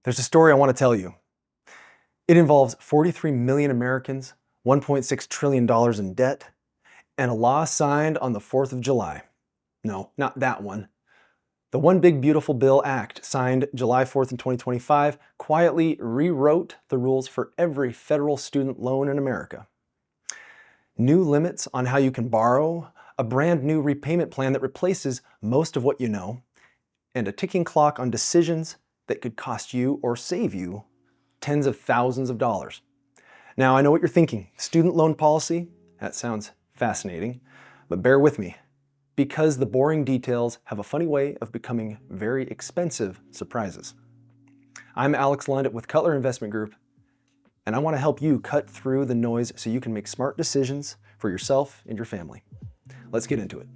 There's a story I want to tell you. It involves 43 million Americans, $1.6 trillion in debt, and a law signed on the 4th of July. No, not that one. The One Big Beautiful Bill Act, signed July 4th in 2025, quietly rewrote the rules for every federal student loan in America. New limits on how you can borrow, a brand new repayment plan that replaces most of what you know, and a ticking clock on decisions that could cost you or save you tens of thousands of dollars. Now, I know what you're thinking. Student loan policy? That sounds fascinating, but bear with me, because the boring details have a funny way of becoming very expensive surprises. I'm Alex Lund with Cutler Investment Group, and I want to help you cut through the noise so you can make smart decisions for yourself and your family. Let's get into it.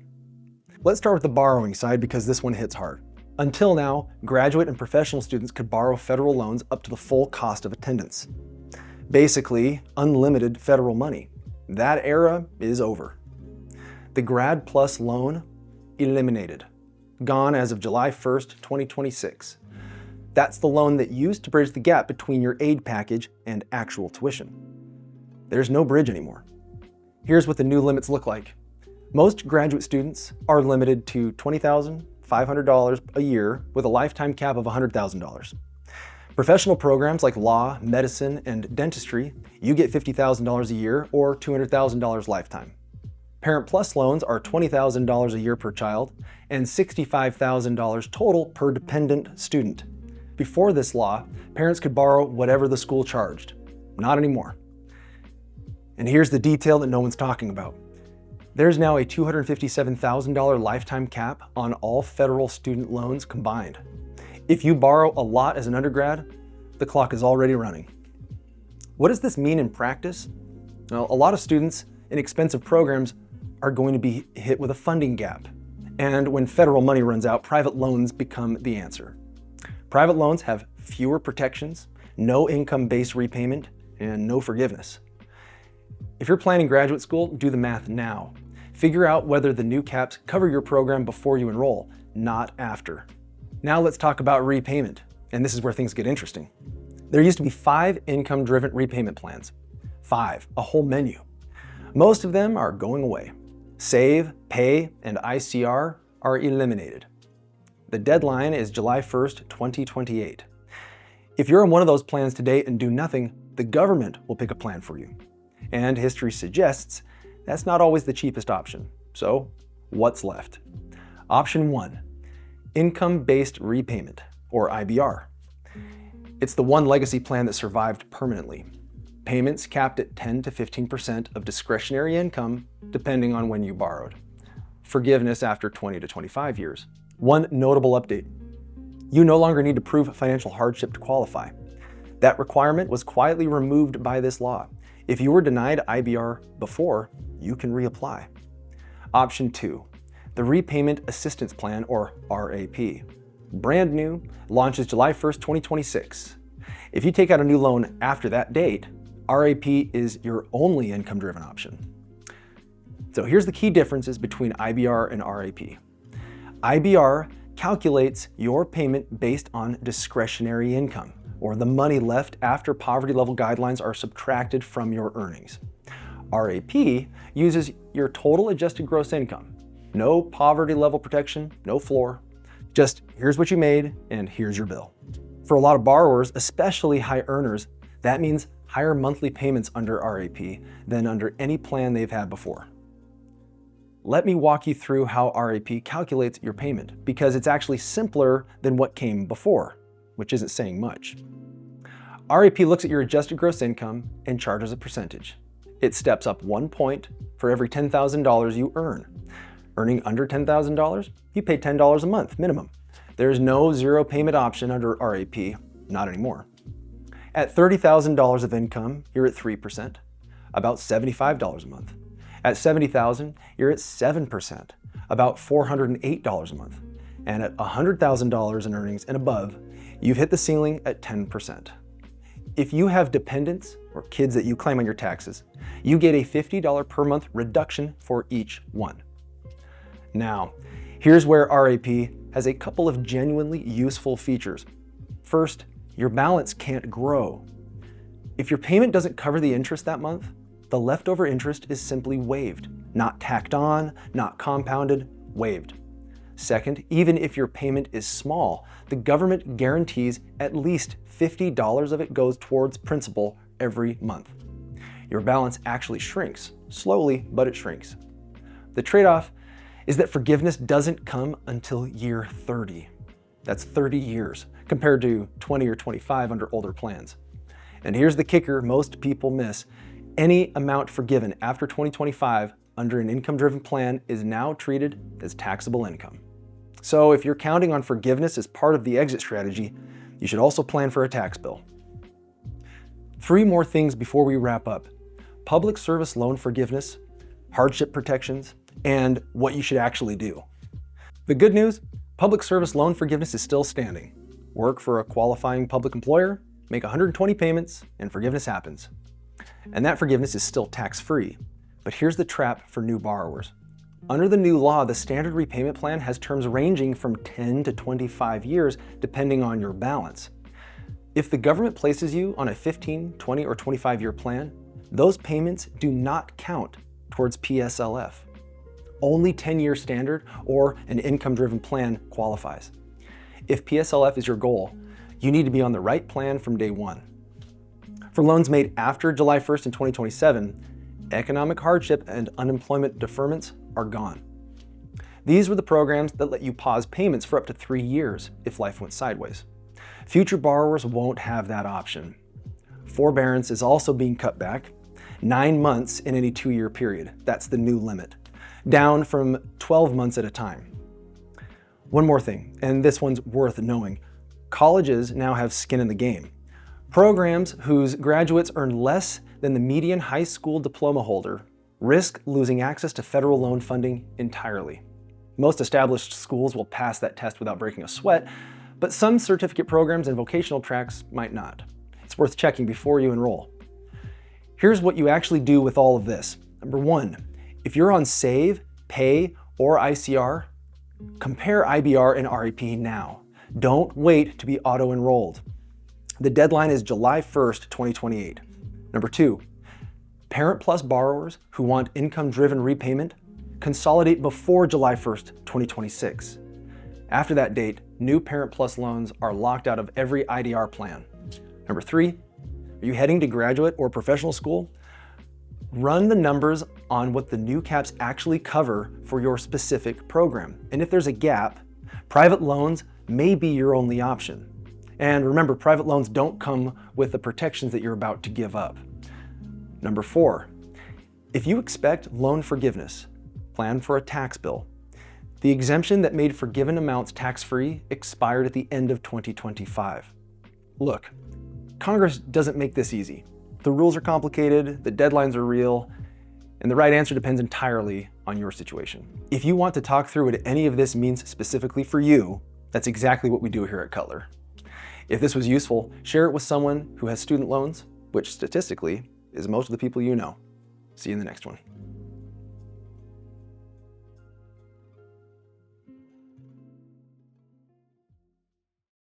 Let's start with the borrowing side because this one hits hard. Until now, graduate and professional students could borrow federal loans up to the full cost of attendance. Basically, unlimited federal money. That era is over. The Grad Plus loan, eliminated. Gone as of July 1st, 2026. That's the loan that used to bridge the gap between your aid package and actual tuition. There's no bridge anymore. Here's what the new limits look like. Most graduate students are limited to $20,500 a year with a lifetime cap of $100,000. Professional programs like law, medicine, and dentistry, you get $50,000 a year or $200,000 lifetime. Parent Plus loans are $20,000 a year per child and $65,000 total per dependent student. Before this law, parents could borrow whatever the school charged. Not anymore. And here's the detail that no one's talking about. There's now a $257,000 lifetime cap on all federal student loans combined. If you borrow a lot as an undergrad, the clock is already running. What does this mean in practice? Well, a lot of students in expensive programs are going to be hit with a funding gap. And when federal money runs out, private loans become the answer. Private loans have fewer protections, no income-based repayment, and no forgiveness. If you're planning graduate school, do the math now. Figure out whether the new caps cover your program before you enroll, not after. Now let's talk about repayment, and this is where things get interesting. There used to be 5 income-driven repayment plans. 5, a whole menu. Most of them are going away. Save, Pay, and ICR are eliminated. The deadline is July 1st, 2028. If you're in one of those plans today and do nothing, the government will pick a plan for you. And history suggests that's not always the cheapest option. So, what's left? Option 1, income-based repayment, or IBR. It's the one legacy plan that survived permanently. Payments capped at 10 to 15% of discretionary income, depending on when you borrowed. Forgiveness after 20 to 25 years. One notable update. You no longer need to prove financial hardship to qualify. That requirement was quietly removed by this law. If you were denied IBR before, you can reapply. Option 2, the Repayment Assistance Plan, or RAP. Brand new, launches July 1st, 2026. If you take out a new loan after that date, RAP is your only income-driven option. So here's the key differences between IBR and RAP. IBR calculates your payment based on discretionary income, or the money left after poverty level guidelines are subtracted from your earnings. RAP uses your total adjusted gross income. No poverty level protection, no floor. Just here's what you made and here's your bill. For a lot of borrowers, especially high earners, that means higher monthly payments under RAP than under any plan they've had before. Let me walk you through how RAP calculates your payment, because it's actually simpler than what came before, which isn't saying much. RAP looks at your adjusted gross income and charges a percentage. It steps up 1 point for every $10,000 you earn. Earning under $10,000, you pay $10 a month minimum. There's no zero payment option under RAP, not anymore. At $30,000 of income, you're at 3%, about $75 a month. At $70,000, you're at 7%, about $408 a month. And at $100,000 in earnings and above, you've hit the ceiling at 10%. If you have dependents or kids that you claim on your taxes, you get a $50 per month reduction for each one. Now, here's where RAP has a couple of genuinely useful features. First, your balance can't grow. If your payment doesn't cover the interest that month, the leftover interest is simply waived, not tacked on, not compounded, waived. Second, even if your payment is small, the government guarantees at least $50 of it goes towards principal every month. Your balance actually shrinks, slowly, but it shrinks. The trade-off is that forgiveness doesn't come until year 30. That's 30 years, compared to 20 or 25 under older plans. And here's the kicker most people miss. Any amount forgiven after 2025 under an income-driven plan is now treated as taxable income. So if you're counting on forgiveness as part of the exit strategy, you should also plan for a tax bill. 3 more things before we wrap up: public service loan forgiveness, hardship protections, and what you should actually do. The good news, public service loan forgiveness is still standing. Work for a qualifying public employer, make 120 payments, and forgiveness happens. And that forgiveness is still tax-free. But here's the trap for new borrowers. Under the new law, the standard repayment plan has terms ranging from 10 to 25 years, depending on your balance. If the government places you on a 15, 20, or 25-year plan, those payments do not count towards PSLF. Only 10-year standard or an income-driven plan qualifies. If PSLF is your goal, you need to be on the right plan from day one. For loans made after July 1st in 2027, economic hardship and unemployment deferments are gone. These were the programs that let you pause payments for up to 3 years if life went sideways. Future borrowers won't have that option. Forbearance is also being cut back, 9 months in any 2-year period. That's the new limit, down from 12 months at a time. One more thing, and this one's worth knowing. Colleges now have skin in the game. Programs whose graduates earn less than the median high school diploma holder risk losing access to federal loan funding entirely. Most established schools will pass that test without breaking a sweat, but some certificate programs and vocational tracks might not. It's worth checking before you enroll. Here's what you actually do with all of this. Number 1, if you're on SAVE, PAY, or ICR, compare IBR and REP now. Don't wait to be auto-enrolled. The deadline is July 1st, 2028. Number 2, Parent Plus borrowers who want income-driven repayment consolidate before July 1st, 2026. After that date, new Parent Plus loans are locked out of every IDR plan. Number 3, are you heading to graduate or professional school? Run the numbers on what the new caps actually cover for your specific program. And if there's a gap, private loans may be your only option. And remember, private loans don't come with the protections that you're about to give up. Number 4, if you expect loan forgiveness, plan for a tax bill. The exemption that made forgiven amounts tax-free expired at the end of 2025. Look, Congress doesn't make this easy. The rules are complicated, the deadlines are real, and the right answer depends entirely on your situation. If you want to talk through what any of this means specifically for you, that's exactly what we do here at Cutler. If this was useful, share it with someone who has student loans, which statistically is most of the people you know. See you in the next one.